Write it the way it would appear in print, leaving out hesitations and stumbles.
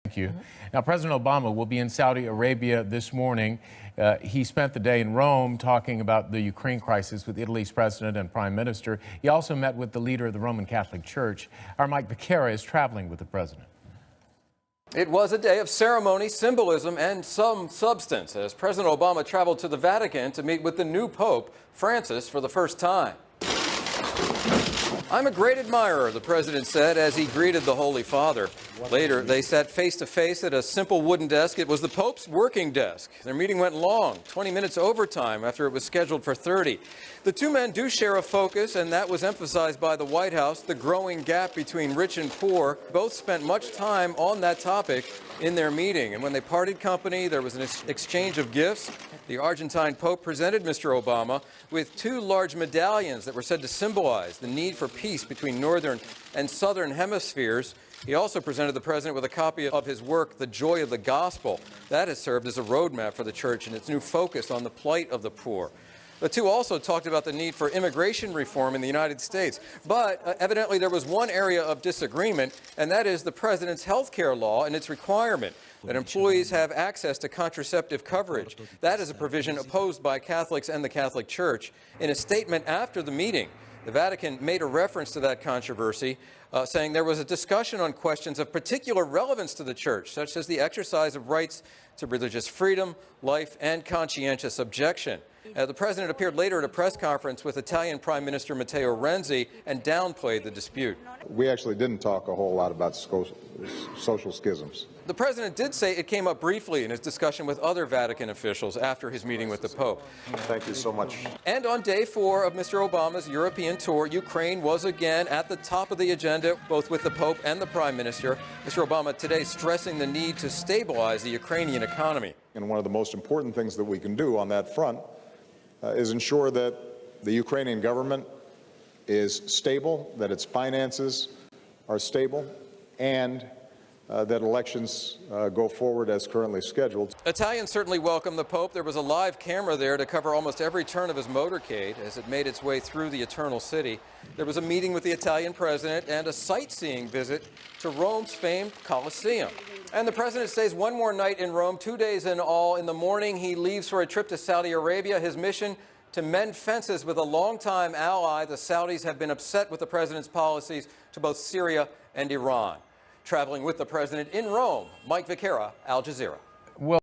Thank you. Now, President Obama will be in Saudi Arabia this morning. He spent the day in Rome talking about the Ukraine crisis with Italy's president and prime minister. He also met with the leader of the Roman Catholic Church. Our Mike Viqueira is traveling with the president. It was a day of ceremony, symbolism, and some substance as President Obama traveled to the Vatican to meet with the new Pope, Francis, for the first time. "I'm a great admirer," the president said as he greeted the Holy Father. Later, they sat face-to-face at a simple wooden desk. It was the Pope's working desk. Their meeting went long, 20 minutes overtime after it was scheduled for 30. The two men do share a focus, and that was emphasized by the White House, the growing gap between rich and poor. Both spent much time on that topic in their meeting. And when they parted company, there was an exchange of gifts. The Argentine Pope presented Mr. Obama with two large medallions that were said to symbolize the need for peace between northern and southern hemispheres. He also presented the president with a copy of his work, The Joy of the Gospel. That has served as a roadmap for the church in its new focus on the plight of the poor. The two also talked about the need for immigration reform in the United States. But evidently there was one area of disagreement, and that is the president's health care law and its requirement that employees have access to contraceptive coverage. That is a provision opposed by Catholics and the Catholic Church. In a statement after the meeting, the Vatican made a reference to that controversy, saying there was a discussion on questions of particular relevance to the Church, such as the exercise of rights to religious freedom, life, and conscientious objection. The president appeared later at a press conference with Italian Prime Minister Matteo Renzi and downplayed the dispute. We actually didn't talk a whole lot about social schisms. The president did say it came up briefly in his discussion with other Vatican officials after his meeting with the Pope. Thank you so much. And on day 4 of Mr. Obama's European tour, Ukraine was again at the top of the agenda, both with the Pope and the Prime Minister. Mr. Obama today stressing the need to stabilize the Ukrainian economy. And one of the most important things that we can do on that front is ensure that the Ukrainian government is stable, that its finances are stable, and that elections go forward as currently scheduled. Italians certainly welcomed the Pope. There was a live camera there to cover almost every turn of his motorcade as it made its way through the Eternal City. There was a meeting with the Italian president and a sightseeing visit to Rome's famed Colosseum. And the president stays one more night in Rome, 2 days in all. In the morning, he leaves for a trip to Saudi Arabia. His mission to mend fences with a longtime ally. The Saudis have been upset with the president's policies to both Syria and Iran. Traveling with the president in Rome, Mike Viqueira, Al Jazeera. Well